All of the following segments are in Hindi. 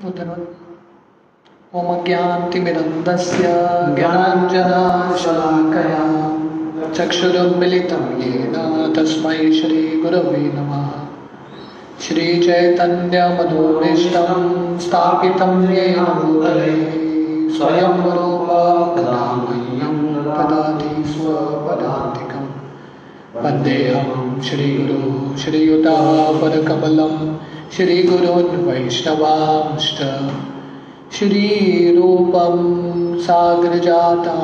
ओम अज्ञानतिमिरन्धस्य ज्ञानाञ्जनशलाकया चक्षुरुन्मिलितं येन तस्मै श्रीगुरवे नमः। श्रीचैतन्यमनोभीष्टं स्थापितं येन भूतले स्वयं रूपा कदा मह्यं ददाति स्वपदान्तिकं। वन्देऽहं श्रीगुरो श्रीयुतापदकमलं श्रीगुरोन् वैष्णवांश्च श्रीरूपं साग्रजाता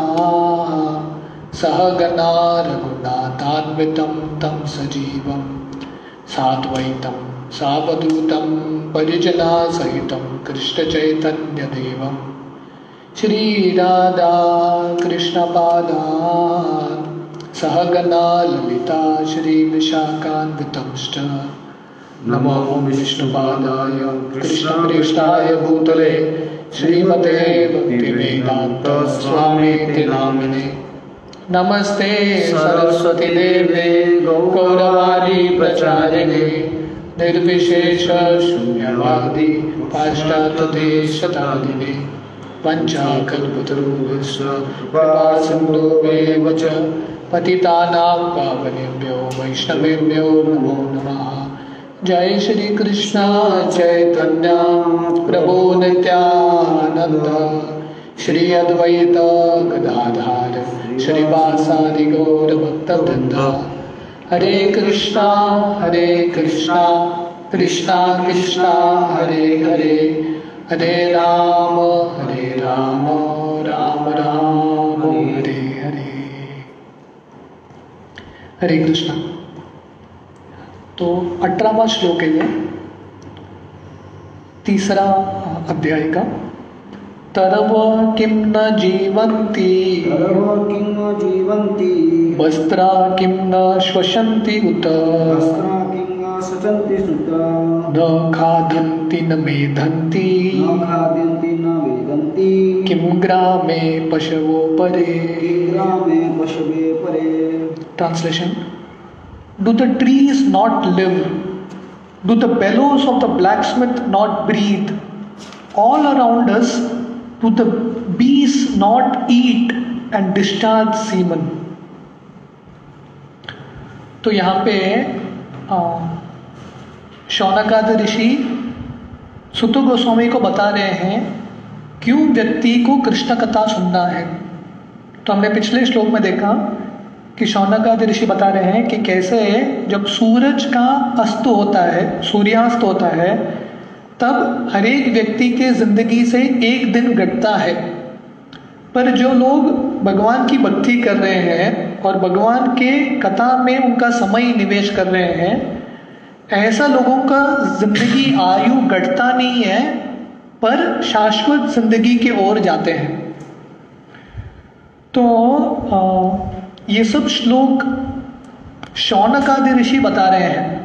सहगना रघुनाथान्वितं तं सजीवं साद्वैतं सावधूतं परिजनसहितं कृष्णचैतन्यदेवं श्रीराधा कृष्णपादान् सहगना ललिता श्रीविशाखान्वितंश्च। नमो विष्णुपादाय कृष्णप्रेष्ठाय भूतले श्रीमते भक्तिवेदांत स्वामीति नामिने। नमस्ते सरस्वती देवे गौरवाणी प्रचारिणे निर्विशेष शून्यवादी पाश्चात्यदेशतारिणे वंचाकल्पतरुभ्यश्च कृपा सिन्धुभ्येव च पतितानां पावनेभ्यो वैष्णवेभ्यो नमो नमः। जय श्री कृष्ण चैतन्य प्रभु नित्यानंद श्री अद्वैत गदाधर श्रीवासादि गौर भक्तवृंद। हरे कृष्णा कृष्णा कृष्णा हरे हरे हरे राम राम राम हरे हरे। हरे कृष्णा। तो 18वां श्लोक है ये, तीसरा अध्याय का। तरव किम न जीवन्ति वस्त्रा किम न श्वसन्ति उत न खादन्ति न मेधन्ति किम ग्रामे पशवो परे। Translation. Do the trees not live? Do the bellows of the blacksmith not breathe? All around us, do the bees not eat and discharge semen? तो यहाँ पे शौनकादि ऋषि सुत गोस्वामी को बता रहे हैं क्यों व्यक्ति को कृष्ण कथा सुनना है। तो हमने पिछले श्लोक में देखा कि शौनकादि ऋषि बता रहे हैं कि कैसे जब सूरज का अस्त होता है, सूर्यास्त होता है, तब हर एक व्यक्ति के जिंदगी से एक दिन घटता है। पर जो लोग भगवान की भक्ति कर रहे हैं और भगवान के कथा में उनका समय निवेश कर रहे हैं, ऐसा लोगों का जिंदगी आयु घटता नहीं है पर शाश्वत जिंदगी की ओर जाते हैं। तो ये सब श्लोक शौनकादि ऋषि बता रहे हैं।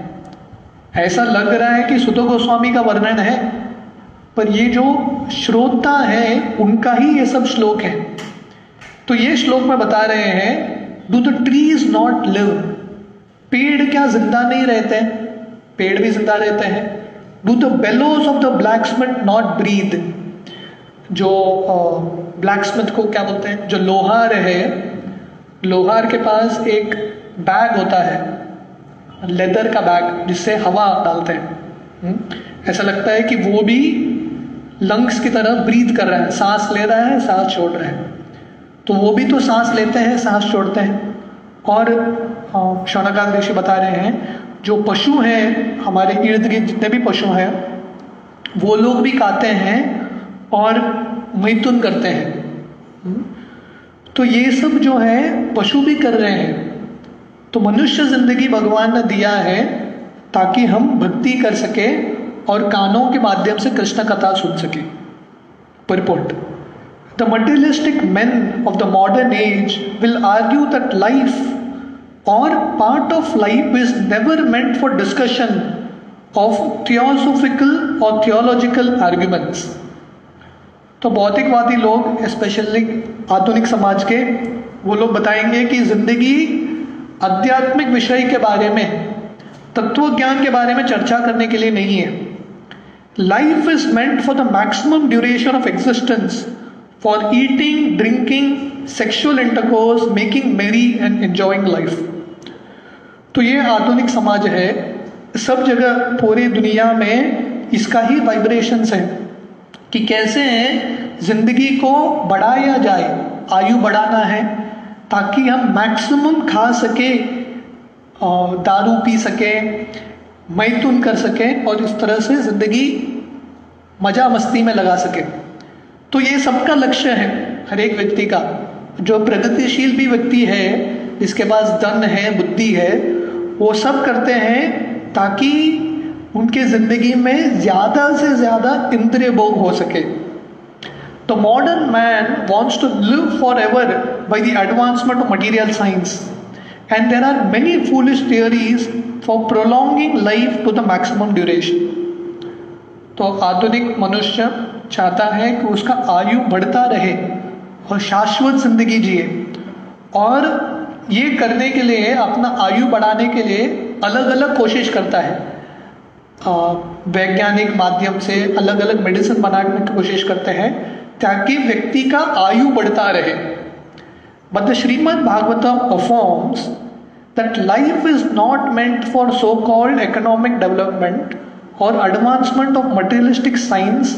ऐसा लग रहा है कि सुत गोस्वामी का वर्णन है, पर ये जो श्रोता है उनका ही ये सब श्लोक है। तो ये श्लोक में बता रहे हैं, do the trees not live? पेड़ क्या जिंदा नहीं रहते? पेड़ भी जिंदा रहते हैं। Do the bellows of the blacksmith not breathe? जो ब्लैकस्मिथ को क्या बोलते हैं? जो लोहार है, लोहार के पास एक बैग होता है, लेदर का बैग, जिससे हवा डालते हैं। ऐसा लगता है कि वो भी लंग्स की तरह ब्रीथ कर रहा है, सांस ले रहा है, सांस छोड़ रहा है। तो वो भी तो सांस लेते हैं, सांस छोड़ते हैं। और शौनकादि ऋषि बता रहे हैं जो पशु हैं, हमारे इर्द गिर्द जितने भी पशु हैं, वो लोग भी खाते हैं और मैथुन करते हैं। तो ये सब जो है पशु भी कर रहे हैं। तो मनुष्य जिंदगी भगवान ने दिया है ताकि हम भक्ति कर सके और कानों के माध्यम से कृष्ण कथा सुन सके। Purport. The materialistic men of the modern age will argue that life or part of life is never meant for discussion of theosophical or theological arguments. तो भौतिकवादी लोग, स्पेशली आधुनिक समाज के, वो लोग बताएंगे कि जिंदगी आध्यात्मिक विषय के बारे में, तत्व ज्ञान के बारे में चर्चा करने के लिए नहीं है। Life is meant for the maximum duration of existence, for eating, drinking, sexual intercourse, making merry and enjoying life. तो ये आधुनिक समाज है, सब जगह पूरी दुनिया में इसका ही वाइब्रेशंस है कि कैसे जिंदगी को बढ़ाया जाए, आयु बढ़ाना है ताकि हम मैक्सिमम खा सके, दारू पी सके, मैथुन कर सके और इस तरह से जिंदगी मजा मस्ती में लगा सके। तो ये सबका लक्ष्य है हर एक व्यक्ति का। जो प्रगतिशील भी व्यक्ति है, जिसके पास धन है, बुद्धि है, वो सब करते हैं ताकि उनके जिंदगी में ज्यादा से ज्यादा इंद्रिय भोग हो सके। The modern man wants to live forever by the advancement of material science, and there are many foolish theories for prolonging life to the maximum duration. तो आधुनिक मनुष्य चाहता है कि उसका आयु बढ़ता रहे और शाश्वत जिंदगी जिए, और ये करने के लिए, अपना आयु बढ़ाने के लिए अलग अलग कोशिश करता है। वैज्ञानिक माध्यम से अलग अलग मेडिसिन बनाने की कोशिश करते हैं ताकि व्यक्ति का आयु बढ़ता रहे। But the Srimad Bhagavatam affirms that life is not meant for so-called economic development or advancement of materialistic science,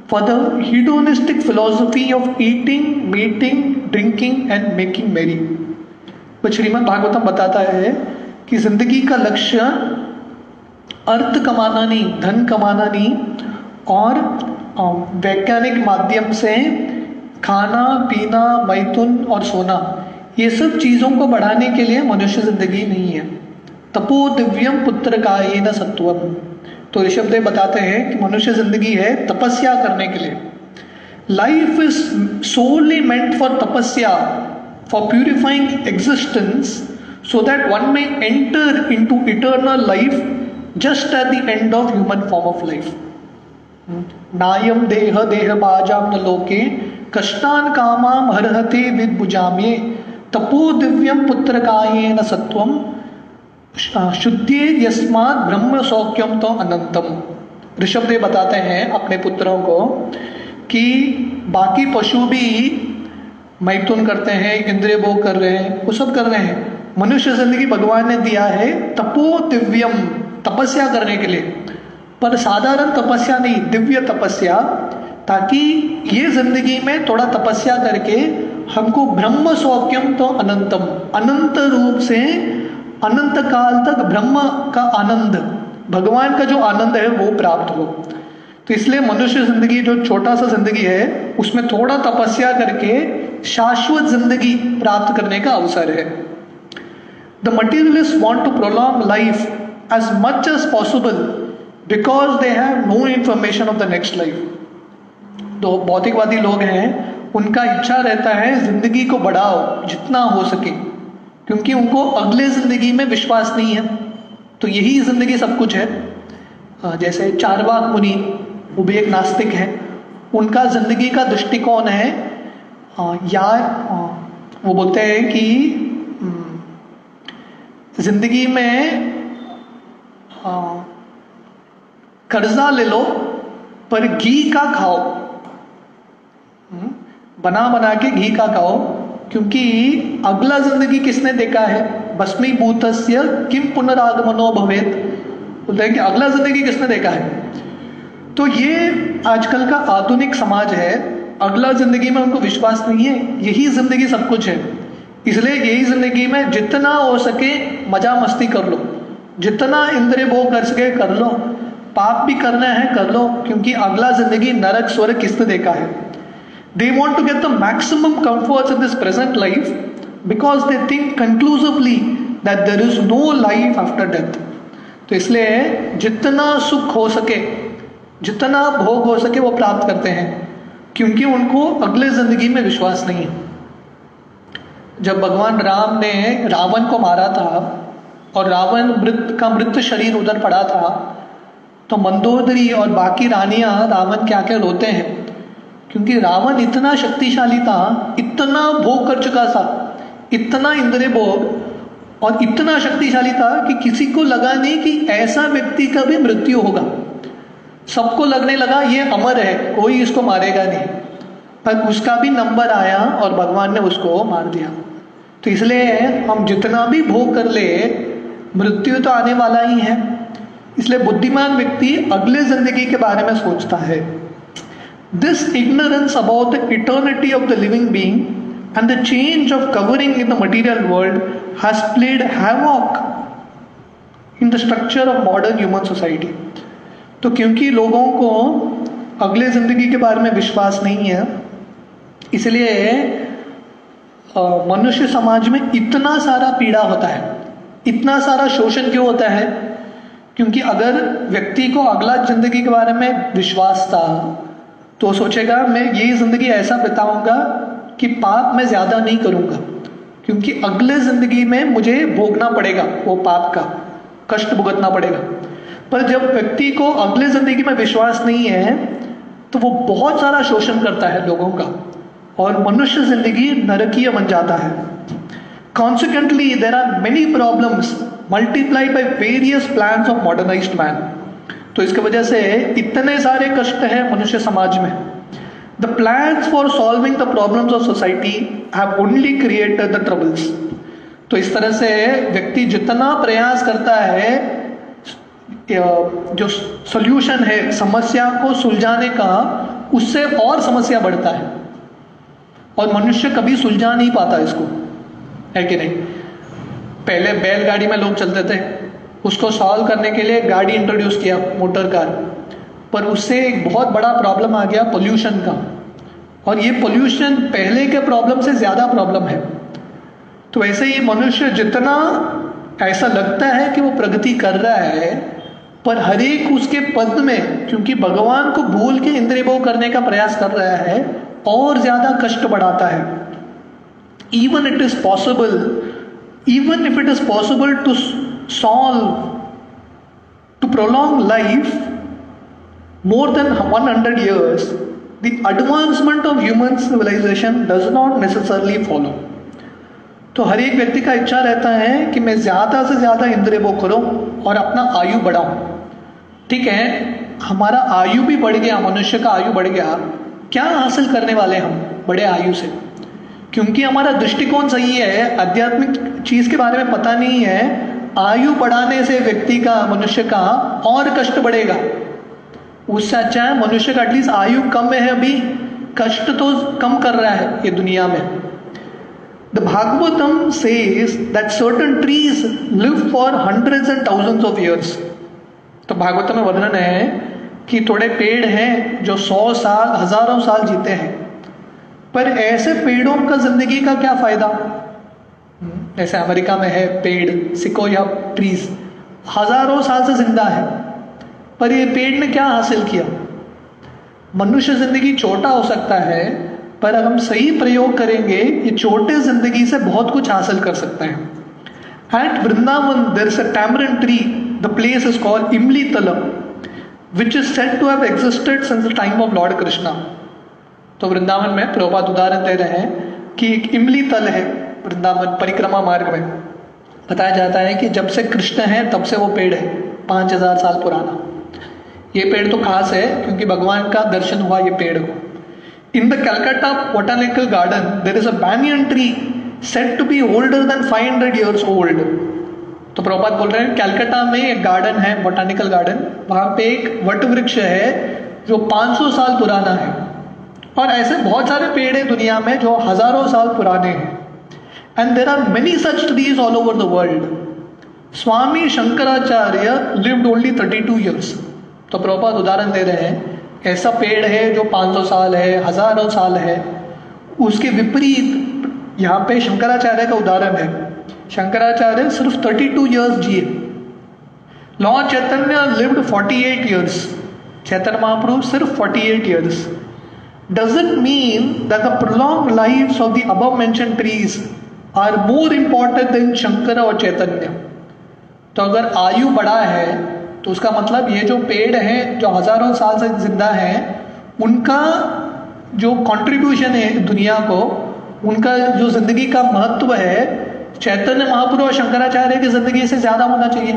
for the hedonistic philosophy of eating, mating, drinking and making merry. तो श्रीमद् भागवतम बताता है कि जिंदगी का लक्ष्य अर्थ कमाना नहीं, धन कमाना नहीं, और वैज्ञानिक माध्यम से खाना पीना, मैथुन और सोना, ये सब चीज़ों को बढ़ाने के लिए मनुष्य जिंदगी नहीं है। तपो दिव्यम पुत्र कायेन सत्वम। तो ऋषभदेव बताते हैं कि मनुष्य जिंदगी है तपस्या करने के लिए। Life is solely meant for tapasya, for purifying existence, so that one may enter into eternal life just at the end of human form of life. नायम देह देह बाजाम न लोके कष्टान कामाम हरहते विद्भुजाम्ये तपो दिव्यम पुत्र कायेन सत्वम शुद्धे यस्मात् ब्रह्म सौख्यम तो अनंतम। ऋषभदेव बताते हैं अपने पुत्रों को कि बाकी पशु भी मैथुन करते हैं, इंद्रिय भोग कर रहे हैं, वो सब कर रहे हैं। मनुष्य जिंदगी भगवान ने दिया है तपो दिव्यम, तपस्या करने के लिए, पर साधारण तपस्या नहीं, दिव्य तपस्या, ताकि ये जिंदगी में थोड़ा तपस्या करके हमको ब्रह्म सौख्यम तो अनंतम, अनंत रूप से अनंत काल तक ब्रह्म का आनंद, भगवान का जो आनंद है वो प्राप्त हो। तो इसलिए मनुष्य जिंदगी जो छोटा सा जिंदगी है उसमें थोड़ा तपस्या करके शाश्वत जिंदगी प्राप्त करने का अवसर है। The materialist want to prolong life as much as possible because they have no information of the next life. तो भौतिकवादी लोग हैं, उनका इच्छा रहता है जिंदगी को बढ़ाओ जितना हो सके, क्योंकि उनको अगले जिंदगी में विश्वास नहीं है। तो यही जिंदगी सब कुछ है। जैसे चारवाक मुनि, वो भी एक नास्तिक है, उनका जिंदगी का दृष्टिकोण है वो बोलते हैं कि जिंदगी में कर्जा ले लो पर घी का खाओ, बना बना के घी का खाओ, क्योंकि अगला जिंदगी किसने देखा है? भस्मीभूतस्य किम पुनरागमनो भवेत। बोलते हैं कि अगला जिंदगी किसने देखा है? तो ये आजकल का आधुनिक समाज है, अगला जिंदगी में उनको विश्वास नहीं है, यही जिंदगी सब कुछ है। इसलिए यही जिंदगी में जितना हो सके मजा मस्ती कर लो, जितना इंद्रिय भोग कर सके कर लो, पाप भी करना है कर लो, क्योंकि अगला जिंदगी नरक स्वर्ग किसने देखा है। They want to get the maximum comforts in this present life because they think conclusively that there is no life after death. तो इसलिए जितना सुख हो सके, जितना भोग हो सके वो प्राप्त करते हैं, क्योंकि उनको अगले जिंदगी में विश्वास नहीं है। जब भगवान राम ने रावण को मारा था और रावण का मृत शरीर उधर पड़ा था, तो मंदोदरी और बाकी रानियां रावण के आके रोते हैं, क्योंकि रावण इतना शक्तिशाली था, इतना भोग कर चुका था, इतना इंद्रिय भोग और इतना शक्तिशाली था कि किसी को लगा नहीं कि ऐसा व्यक्ति का भी मृत्यु होगा। सबको लगने लगा ये अमर है, कोई इसको मारेगा नहीं, पर उसका भी नंबर आया और भगवान ने उसको मार दिया। तो इसलिए हम जितना भी भोग कर ले, मृत्यु तो आने वाला ही है। इसलिए बुद्धिमान व्यक्ति अगले जिंदगी के बारे में सोचता है। This ignorance about the eternity of the living being and the change of covering in the material world has played havoc in the structure of modern human society. तो क्योंकि लोगों को अगले जिंदगी के बारे में विश्वास नहीं है, इसलिए मनुष्य समाज में इतना सारा पीड़ा होता है, इतना सारा शोषण क्यों होता है? क्योंकि अगर व्यक्ति को अगला जिंदगी के बारे में विश्वास था तो सोचेगा मैं ये जिंदगी ऐसा बिताऊंगा कि पाप मैं ज्यादा नहीं करूंगा, क्योंकि अगले जिंदगी में मुझे भोगना पड़ेगा, वो पाप का कष्ट भुगतना पड़ेगा। पर जब व्यक्ति को अगले जिंदगी में विश्वास नहीं है तो वो बहुत सारा शोषण करता है लोगों का, और मनुष्य जिंदगी नरकीय बन जाता है। Consequently, there are many problems multiplied by various plans of modernized man. तो इसके वजह से इतने सारे कष्ट हैं मनुष्य समाज में। The plans for solving the problems of society have only created the troubles. तो इस तरह से व्यक्ति जितना प्रयास करता है, जो सॉल्यूशन है समस्या को सुलझाने का, उससे और समस्या बढ़ता है, और मनुष्य कभी सुलझा नहीं पाता इसको, है कि नहीं? पहले बैलगाड़ी में लोग चलते थे, उसको सॉल्व करने के लिए गाड़ी इंट्रोड्यूस किया, मोटर कार, पर उससे एक बहुत बड़ा प्रॉब्लम आ गया पोल्यूशन का, और ये पोल्यूशन पहले के प्रॉब्लम से ज्यादा प्रॉब्लम है। तो वैसे ही मनुष्य जितना ऐसा लगता है कि वो प्रगति कर रहा है, पर हर एक उसके पद में, क्योंकि भगवान को भूल के इंद्रिय भोग करने का प्रयास कर रहा है, और ज्यादा कष्ट बढ़ाता है। Even if it is possible to solve, to prolong life more than 100 years, the advancement of human civilization does not necessarily follow. तो हर एक व्यक्ति का इच्छा रहता है कि मैं ज्यादा से ज्यादा इंद्रिय भोग करूं और अपना आयु बढ़ाऊं। ठीक है, हमारा आयु भी बढ़ गया, मनुष्य का आयु बढ़ गया, क्या हासिल करने वाले हम बड़े आयु से? क्योंकि हमारा दृष्टिकोण सही है, आध्यात्मिक चीज के बारे में पता नहीं है। आयु बढ़ाने से व्यक्ति का, मनुष्य का और कष्ट बढ़ेगा। उससे अच्छा है मनुष्य का एटलीस्ट आयु कम है, अभी कष्ट तो कम कर रहा है ये दुनिया में। The Bhagavatam says that certain trees live for hundreds and thousands of years. तो भागवतम में वर्णन है कि थोड़े पेड़ हैं जो 100 साल, हजारों साल जीते हैं, पर ऐसे पेड़ों का जिंदगी का क्या फायदा? जैसे अमेरिका में है पेड़, सिकोया ट्रीज, हजारों साल से जिंदा है, पर ये पेड़ ने क्या हासिल किया? मनुष्य जिंदगी छोटा हो सकता है, पर अगर हम सही प्रयोग करेंगे ये छोटे जिंदगी से बहुत कुछ हासिल कर सकते हैं। At Vrindavan there is a tamarind tree, the place is called Imli Talam, which is said to have existed since the time of Lord Krishna. तो वृंदावन में प्रभुपाद उदाहरण दे रहे हैं कि एक इमली तल है वृंदावन परिक्रमा मार्ग में। बताया जाता है कि जब से कृष्ण है तब से वो पेड़ है, 5000 साल पुराना। ये पेड़ तो खास है क्योंकि भगवान का दर्शन हुआ ये पेड़ को। In the Calcutta botanical garden there is a banyan tree said to be older than 500 years old. तो प्रभुपाद बोल रहे हैं कलकत्ता में एक गार्डन है, बोटानिकल गार्डन, वहां पे एक वट वृक्ष है जो 500 साल पुराना है, और ऐसे बहुत सारे पेड़ हैं दुनिया में जो हजारों साल पुराने हैं। And there are many such trees all over the world. Swami Shankaracharya lived only 32 years. तो प्रभुपाद उदाहरण दे रहे हैं ऐसा पेड़ है जो 500 साल है, हजारों साल है। उसके विपरीत यहाँ पे शंकराचार्य का उदाहरण है। शंकराचार्य सिर्फ 32 ईयर्स जिए। लॉर्ड चैतन्य लिव्ड 48 ईयर्स। चैतन्य महाप्रभु सिर्फ 48 years. Does it mean that the prolonged lives of the above mentioned trees are more important than Shankar और चैतन्य? तो अगर आयु बढ़ा है तो उसका मतलब ये जो पेड़ हैं जो हजारों साल से जिंदा हैं, उनका जो कंट्रीब्यूशन है दुनिया को, उनका जो जिंदगी का महत्व है, चैतन्य महाप्रभु और शंकराचार्य की जिंदगी से ज्यादा होना चाहिए,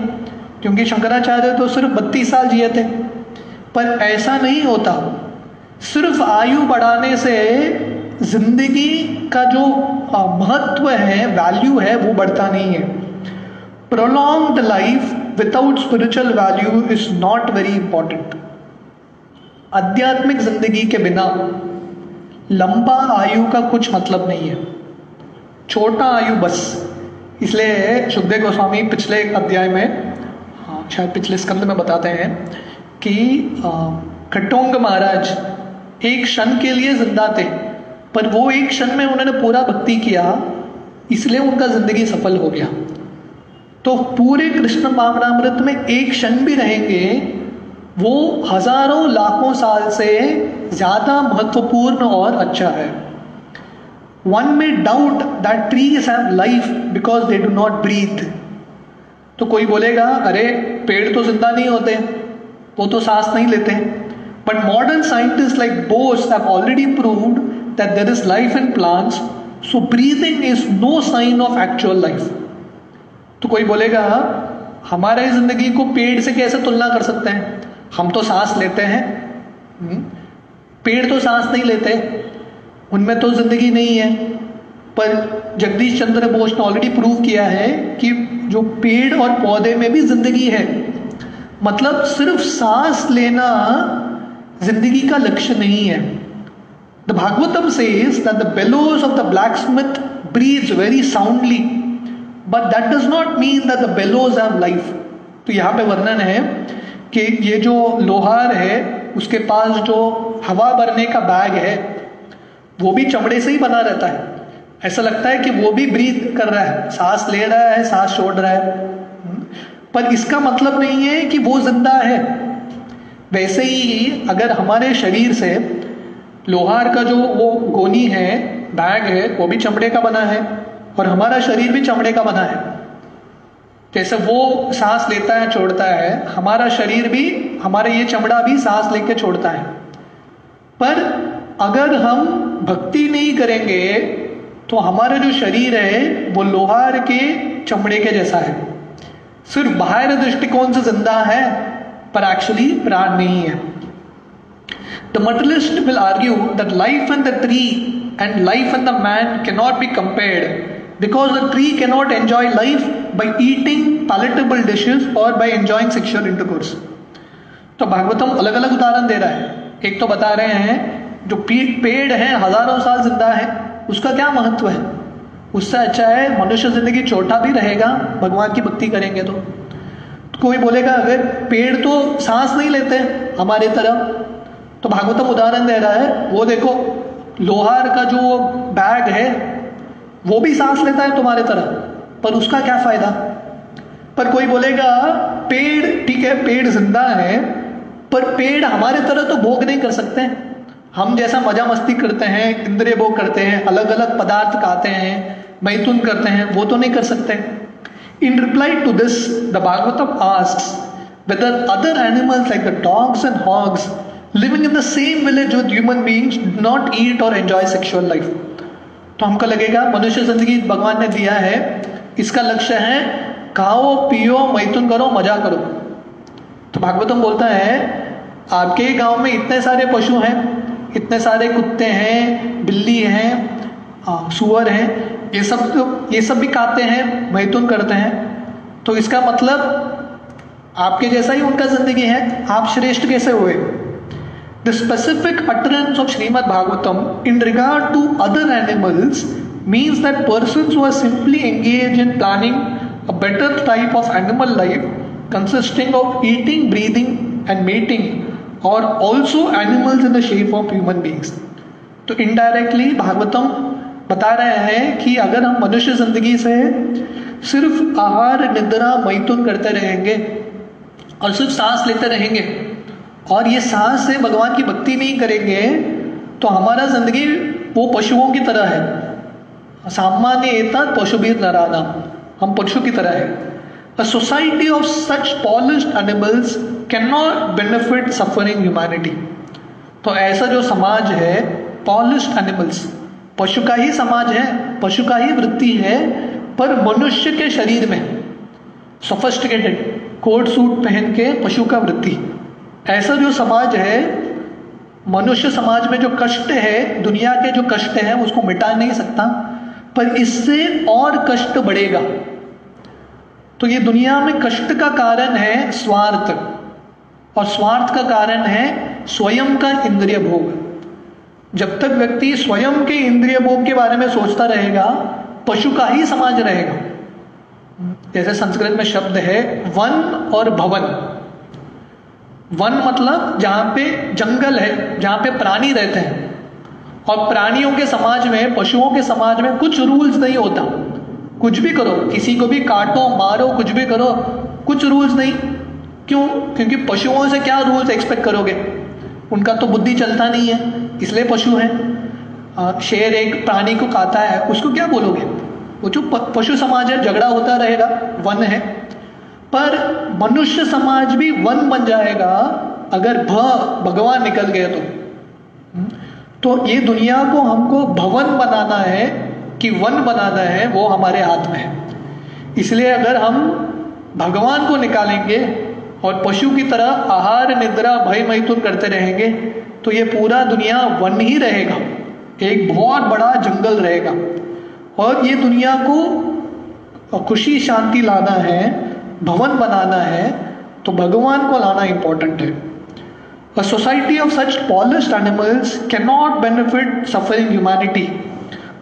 क्योंकि शंकराचार्य तो सिर्फ 32 साल जिए थे, पर ऐसा नहीं होता। सिर्फ आयु बढ़ाने से जिंदगी का जो महत्व है, वैल्यू है, वो बढ़ता नहीं है। Prolonged life without spiritual value is not very important. आध्यात्मिक जिंदगी के बिना लंबा आयु का कुछ मतलब नहीं है, छोटा आयु बस। इसलिए सुखदेव गोस्वामी पिछले एक अध्याय में, शायद पिछले स्कंद में बताते हैं कि खट्टोंग महाराज एक क्षण के लिए जिंदा थे, पर वो एक क्षण में उन्होंने पूरा भक्ति किया, इसलिए उनका जिंदगी सफल हो गया। तो पूरे कृष्ण भावनामृत में एक क्षण भी रहेंगे, वो हजारों लाखों साल से ज्यादा महत्वपूर्ण और अच्छा है। One may doubt that trees have life because they do not breathe. तो कोई बोलेगा अरे पेड़ तो जिंदा नहीं होते, वो तो सांस नहीं लेते। But modern scientists like Bose have already proved that there is life in plants, so breathing is no sign of actual life. तो कोई बोलेगा हमारे जिंदगी को पेड़ से कैसे तुलना कर सकते हैं, हम तो सांस लेते हैं, पेड़ तो सांस नहीं लेते, उनमें तो जिंदगी नहीं है। पर जगदीश चंद्र बोस ने ऑलरेडी प्रूव किया है कि जो पेड़ और पौधे में भी जिंदगी है। मतलब सिर्फ सांस लेना जिंदगी का लक्ष्य नहीं है। The Bhagavatam says that the bellows of the blacksmith breathes very soundly, but that does not mean that the bellows have life. तो यहाँ पे वर्णन है कि ये जो लोहार है उसके पास जो हवा भरने का बैग है वो भी चमड़े से ही बना रहता है। ऐसा लगता है कि वो भी ब्रीथ कर रहा है, सांस ले रहा है, सांस छोड़ रहा है, पर इसका मतलब नहीं है कि वो जिंदा है। वैसे ही अगर हमारे शरीर से लोहार का जो वो गोनी है, बैग है, वो भी चमड़े का बना है और हमारा शरीर भी चमड़े का बना है। जैसे वो सांस लेता है, छोड़ता है, हमारा शरीर भी, हमारा ये चमड़ा भी सांस लेके छोड़ता है। पर अगर हम भक्ति नहीं करेंगे तो हमारा जो शरीर है वो लोहार के चमड़े के जैसा है, सिर्फ बाहर दृष्टिकोण से जिंदा है पर एक्चुअली प्राण नहीं है। The materialist will argue that life in the tree and life in the man cannot be compared because the tree cannot enjoy life by eating palatable dishes or by enjoying sexual intercourse. तो भागवतम अलग अलग उदाहरण दे रहा है। एक तो बता रहे हैं जो पेड़ है हजारों साल जिंदा है, उसका क्या महत्व है, उससे अच्छा है मनुष्य जिंदगी छोटा भी रहेगा भगवान की भक्ति करेंगे तो कोई बोलेगा अगर पेड़ तो सांस नहीं लेते हमारे तरह, तो भागवतम उदाहरण दे रहा है वो देखो लोहार का जो बैग है वो भी सांस लेता है तुम्हारे तरह, पर उसका क्या फायदा। पर कोई बोलेगा पेड़ ठीक है, पेड़ जिंदा है, पर पेड़ हमारे तरह तो भोग नहीं कर सकते। हम जैसा मजा मस्ती करते हैं, इंद्रिय भोग करते हैं, अलग अलग पदार्थ खाते हैं, मैथुन करते हैं, वो तो नहीं कर सकते। In reply to this the Bhagavatam asks whether other animals like the dogs and hogs living in the same village with human beings do not eat or enjoy sexual life. तो हमको लगेगा मनुष्य जिंदगी भगवान ने दिया है, इसका लक्ष्य है खाओ पियो मैथुन करो मजा करो। तो भागवतम बोलता है आपके गांव में इतने सारे पशु हैं, इतने सारे कुत्ते हैं, बिल्ली हैं, सुअर हैं, ये सब भी खाते हैं, मैथुन करते हैं, तो इसका मतलब आपके जैसा ही उनका जिंदगी है, आप श्रेष्ठ कैसे हुए। The specific utterance of Srimad Bhagavatam in regard to other animals means that persons who are simply engaged in planning a better type of animal life consisting of eating, breathing and mating are also animals in the shape of human beings. तो indirectly भागवतम बता रहे हैं कि अगर हम मनुष्य जिंदगी से सिर्फ आहार निद्रा मैथुन करते रहेंगे और सिर्फ सांस लेते रहेंगे और ये सांस से भगवान की भक्ति नहीं करेंगे तो हमारा जिंदगी वो पशुओं की तरह है। सामान्य एतत् पशुभिर नराणाम, हम पशु की तरह है। A society of such polished animals cannot benefit suffering humanity. तो ऐसा जो समाज है polished animals, पशु का ही समाज है, पशु का ही वृत्ति है, पर मनुष्य के शरीर में सोफिस्टिकेटेड कोट सूट पहन के पशु का वृत्ति, ऐसा जो समाज है, मनुष्य समाज में जो कष्ट है, दुनिया के जो कष्ट है उसको मिटा नहीं सकता, पर इससे और कष्ट बढ़ेगा। तो ये दुनिया में कष्ट का कारण है स्वार्थ, और स्वार्थ का कारण है स्वयं का इंद्रिय भोग। जब तक व्यक्ति स्वयं के इंद्रिय भोग के बारे में सोचता रहेगा, पशु का ही समाज रहेगा। जैसे संस्कृत में शब्द है वन और भवन। वन मतलब जहां पे जंगल है, जहां पे प्राणी रहते हैं, और प्राणियों के समाज में, पशुओं के समाज में कुछ रूल्स नहीं होता। कुछ भी करो, किसी को भी काटो, मारो, कुछ भी करो, कुछ रूल्स नहीं। क्यों? क्योंकि पशुओं से क्या रूल्स एक्सपेक्ट करोगे? उनका तो बुद्धि चलता नहीं है, इसलिए पशु है। शेर एक प्राणी को खाता है, उसको क्या बोलोगे? वो जो पशु समाज है, झगड़ा होता रहेगा, वन है। पर मनुष्य समाज भी वन बन जाएगा अगर भगवान निकल गए तो ये दुनिया को हमको भवन बनाना है कि वन बनाना है, वो हमारे हाथ में है। इसलिए अगर हम भगवान को निकालेंगे और पशु की तरह आहार निद्रा भय मैथुन करते रहेंगे तो ये पूरा दुनिया वन ही रहेगा, एक बहुत बड़ा जंगल रहेगा। और ये दुनिया को खुशी शांति लाना है, भवन बनाना है, तो भगवान को लाना इंपॉर्टेंट है। A society of such polished animals cannot benefit suffering humanity.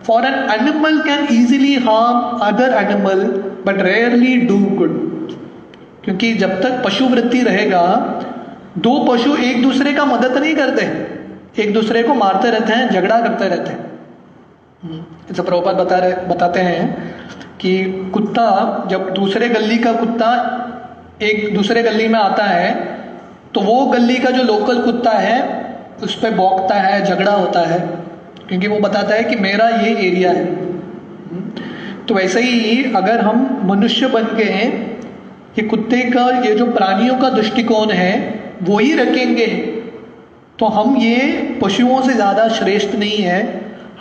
For an animal can easily harm other animal but rarely do good. क्योंकि जब तक पशु वृत्ति रहेगा, दो पशु एक दूसरे का मदद नहीं करते, एक दूसरे को मारते रहते हैं, झगड़ा करते रहते हैं। जैसे प्रभुपाद बताते हैं कि कुत्ता, जब दूसरे गली का कुत्ता एक दूसरे गली में आता है तो वो गली का जो लोकल कुत्ता है उस पर भौंकता है, झगड़ा होता है, क्योंकि वो बताता है कि मेरा ये एरिया है। तो वैसे ही अगर हम मनुष्य बन के हैं, ये कुत्ते का, ये जो प्राणियों का दृष्टिकोण है वो ही रखेंगे तो हम ये पशुओं से ज़्यादा श्रेष्ठ नहीं है।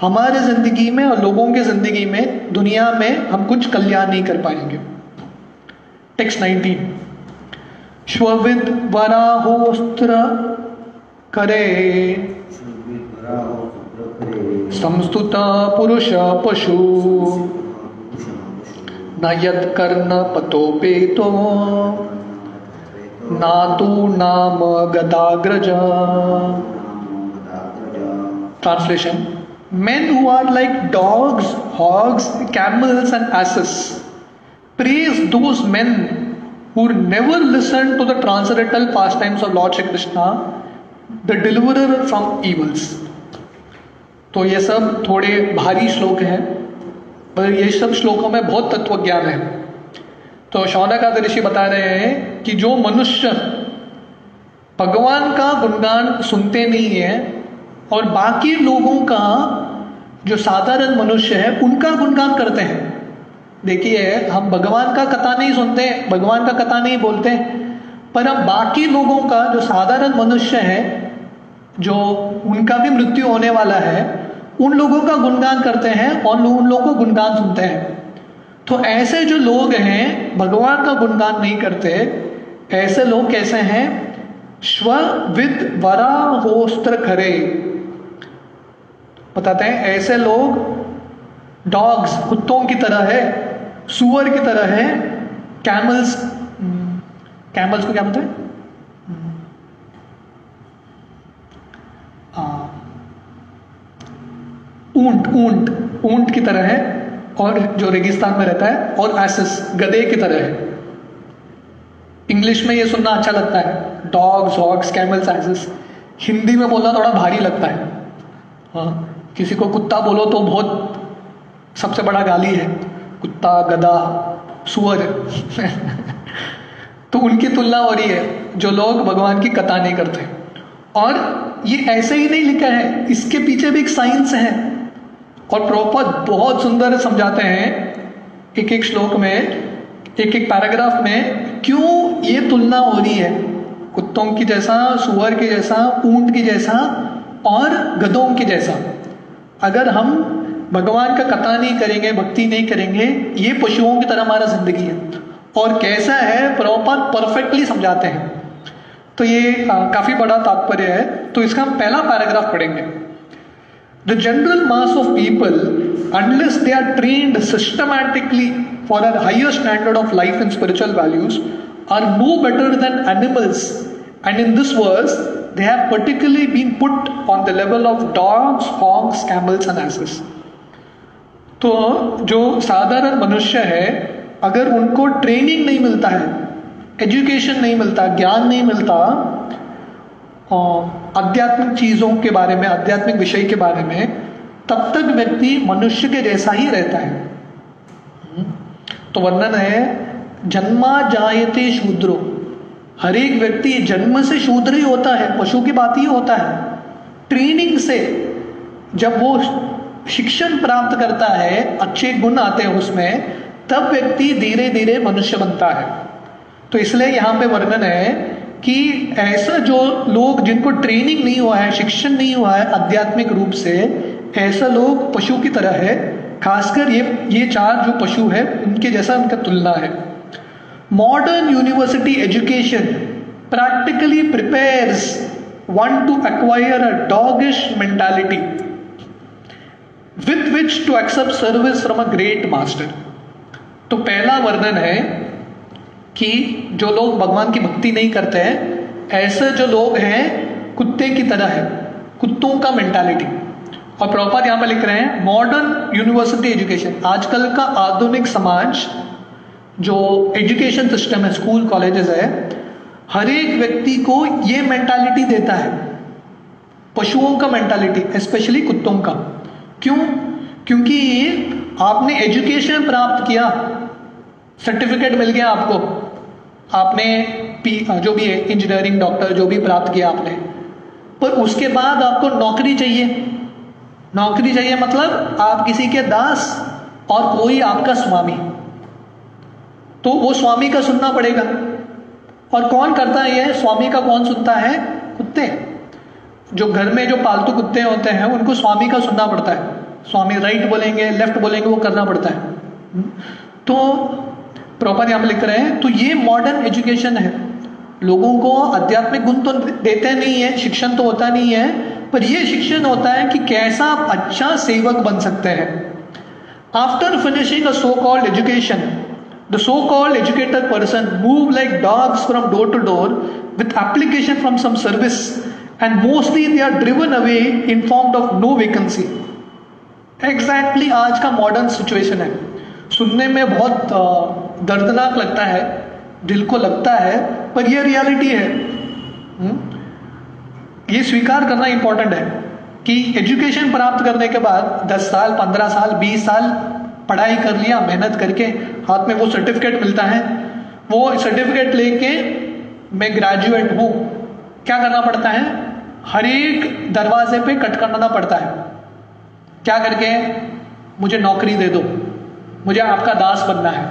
हमारे ज़िंदगी में और लोगों के ज़िंदगी में, दुनिया में हम कुछ कल्याण नहीं कर पाएंगे। टेक्स्ट 19, श्वविद वराहोस्त्र करे संस्तुत पुरुष पशु न यत् कर्ण पतोपेतो नातु नाम गदाग्रज। Translation, men who are like dogs, hogs, camels and asses praise those men who never listen to the transcendental pastimes of Lord Shri Krishna, the deliverer from evils। तो ये सब थोड़े भारी श्लोक हैं, पर ये सब श्लोकों में बहुत तत्व ज्ञान है। तो शौनकादि ऋषि बता रहे हैं कि जो मनुष्य भगवान का गुणगान सुनते नहीं है और बाकी लोगों का, जो साधारण मनुष्य है, उनका गुणगान करते हैं। देखिए, हम भगवान का कथा नहीं सुनते, भगवान का कथा नहीं बोलते, पर हम बाकी लोगों का, जो साधारण मनुष्य है, जो उनका भी मृत्यु होने वाला है, उन लोगों का गुणगान करते हैं और उन लोगों को गुणगान सुनते हैं। तो ऐसे जो लोग हैं भगवान का गुणगान नहीं करते, ऐसे लोग कैसे हैं? श्वविद वराहोस्त्र करे, बताते हैं ऐसे लोग डॉग्स, कुत्तों की तरह है, सुअर की तरह है, कैमल्स, कैमल्स को क्या बोलते हैं? ऊंट, ऊंट की तरह है, और जो रेगिस्तान में रहता है, और एसेस, गधे की तरह है। इंग्लिश में ये सुनना अच्छा लगता है, dogs, hogs, camels, asses. Hindi में बोलना थोड़ा भारी लगता है। हाँ, किसी को कुत्ता बोलो तो बहुत सबसे बड़ा गाली है, कुत्ता, गधा, सुअर। तो उनकी तुलना हो रही है जो लोग भगवान की कथा नहीं करते। और ये ऐसे ही नहीं लिखा है, इसके पीछे भी एक साइंस है, और प्रॉपर बहुत सुंदर समझाते हैं एक एक श्लोक में, एक एक पैराग्राफ में, क्यों ये तुलना हो रही है कुत्तों की जैसा, सुअर के जैसा, ऊंट की जैसा और गधों के जैसा। अगर हम भगवान का कथा नहीं करेंगे, भक्ति नहीं करेंगे, ये पशुओं की तरह हमारा जिंदगी है। और कैसा है, प्रॉपर परफेक्टली समझाते हैं। तो ये काफी बड़ा तात्पर्य है। तो इसका हम पहला पैराग्राफ पढ़ेंगे। The general mass of people, unless they are trained systematically for a higher standard of life and spiritual values, are no better than animals, and in this verse they have particularly been put on the level of dogs, hogs, camels and asses. तो जो साधारण मनुष्य है, अगर उनको ट्रेनिंग नहीं मिलता है, एजुकेशन नहीं मिलता, ज्ञान नहीं मिलता आध्यात्मिक चीजों के बारे में, आध्यात्मिक विषय के बारे में, तब तक व्यक्ति मनुष्य के जैसा ही रहता है। तो वर्णन है, जन्मा जायते शूद्रो, हर एक व्यक्ति जन्म से शूद्र ही होता है, पशु की बात ही होता है। ट्रेनिंग से जब वो शिक्षण प्राप्त करता है, अच्छे गुण आते हैं उसमें, तब व्यक्ति धीरे धीरे मनुष्य बनता है। तो इसलिए यहाँ पे वर्णन है कि ऐसा जो लोग जिनको ट्रेनिंग नहीं हुआ है, शिक्षण नहीं हुआ है आध्यात्मिक रूप से, ऐसा लोग पशु की तरह है। खासकर ये चार जो पशु है उनके जैसा उनका तुलना है। Modern university education practically prepares one to acquire a doggish mentality with which to accept service from a great master. तो पहला वर्णन है कि जो लोग भगवान की भक्ति नहीं करते हैं, ऐसे जो लोग हैं कुत्ते की तरह है, कुत्तों का मेंटालिटी। और प्रभुपाद यहाँ पर लिख रहे हैं, मॉडर्न यूनिवर्सिटी एजुकेशन, आजकल का आधुनिक समाज जो एजुकेशन सिस्टम है, स्कूल कॉलेजेस है, हर एक व्यक्ति को ये मेंटालिटी देता है, पशुओं का मेंटालिटी, स्पेशली कुत्तों का। क्यों? क्योंकि आपने एजुकेशन प्राप्त किया, सर्टिफिकेट मिल गया आपको, आपने जो भी है इंजीनियरिंग, डॉक्टर, जो भी प्राप्त किया आपने, पर उसके बाद आपको नौकरी चाहिए। नौकरी चाहिए मतलब आप किसी के दास और कोई आपका स्वामी, तो वो स्वामी का सुनना पड़ेगा। और कौन करता है ये? स्वामी का कौन सुनता है? कुत्ते। जो घर में जो पालतू कुत्ते होते हैं उनको स्वामी का सुनना पड़ता है। स्वामी राइट बोलेंगे, लेफ्ट बोलेंगे, वो करना पड़ता है। तो प्रॉपर यहाँ पे लिख रहे हैं, तो ये मॉडर्न एजुकेशन है। लोगों को आध्यात्मिक गुण तो देते नहीं है, शिक्षण तो होता नहीं है, पर यह शिक्षण होता है कि कैसा आप अच्छा सेवक बन सकते हैं। After finishing a so called education, the so called educated person move like dogs from door to door with application from some service and mostly they are driven away informed of no vacancy. Exactly आज का मॉडर्न सिचुएशन है। सुनने में बहुत दर्दनाक लगता है, दिल को लगता है, पर यह रियलिटी है। ये स्वीकार करना इंपॉर्टेंट है कि एजुकेशन प्राप्त करने के बाद 10 साल, 15 साल, 20 साल पढ़ाई कर लिया, मेहनत करके हाथ में वो सर्टिफिकेट मिलता है, वो सर्टिफिकेट लेके मैं ग्रेजुएट हूँ, क्या करना पड़ता है? हर एक दरवाजे पे खटखटाना पड़ता है। क्या करके? मुझे नौकरी दे दो, मुझे आपका दास बनना है।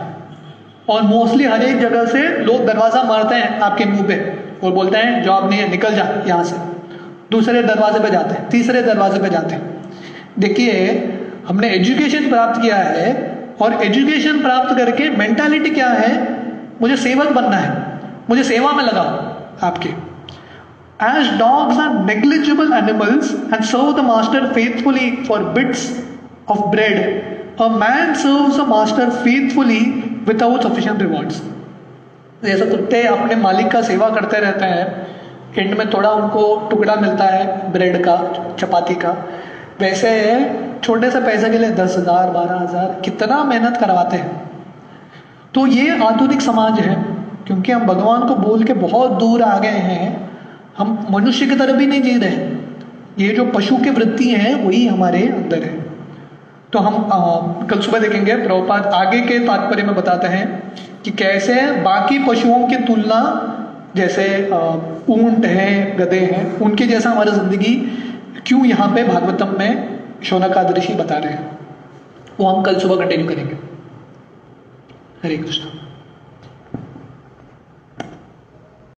और मोस्टली हर एक जगह से लोग दरवाजा मारते हैं आपके मुंह पे और बोलते हैं जॉब नहीं है, निकल जा यहाँ से। दूसरे दरवाजे पे जाते हैं, तीसरे दरवाजे पे जाते हैं। देखिए, हमने एजुकेशन प्राप्त किया है और एजुकेशन प्राप्त करके मेंटालिटी क्या है? मुझे सेवक बनना है, मुझे सेवा में लगाओ आपके। As dogs are negligible animals and serve the master faithfully for bits of bread, a man serves a master faithfully without sufficient rewards. जैसे कुत्ते अपने मालिक का सेवा करते रहते हैं, एंड में थोड़ा उनको टुकड़ा मिलता है ब्रेड का, चपाती का, वैसे छोटे से पैसे के लिए 10,000, 12,000 कितना मेहनत करवाते हैं। तो ये आधुनिक समाज है, क्योंकि हम भगवान को बोल के बहुत दूर आ गए हैं, हम मनुष्य की तरह भी नहीं जी रहे। ये जो पशु की वृत्ति है वही हमारे अंदर है। तो हम कल सुबह देखेंगे, प्रभुपाद आगे के तात्पर्य में बताते हैं कि कैसे बाकी पशुओं की तुलना, जैसे ऊंट हैं, गधे हैं, उनके जैसा हमारी जिंदगी क्यों यहाँ पे भागवतम में शौनकादि ऋषि बता रहे हैं, वो हम कल सुबह कंटिन्यू करेंगे। हरे कृष्ण।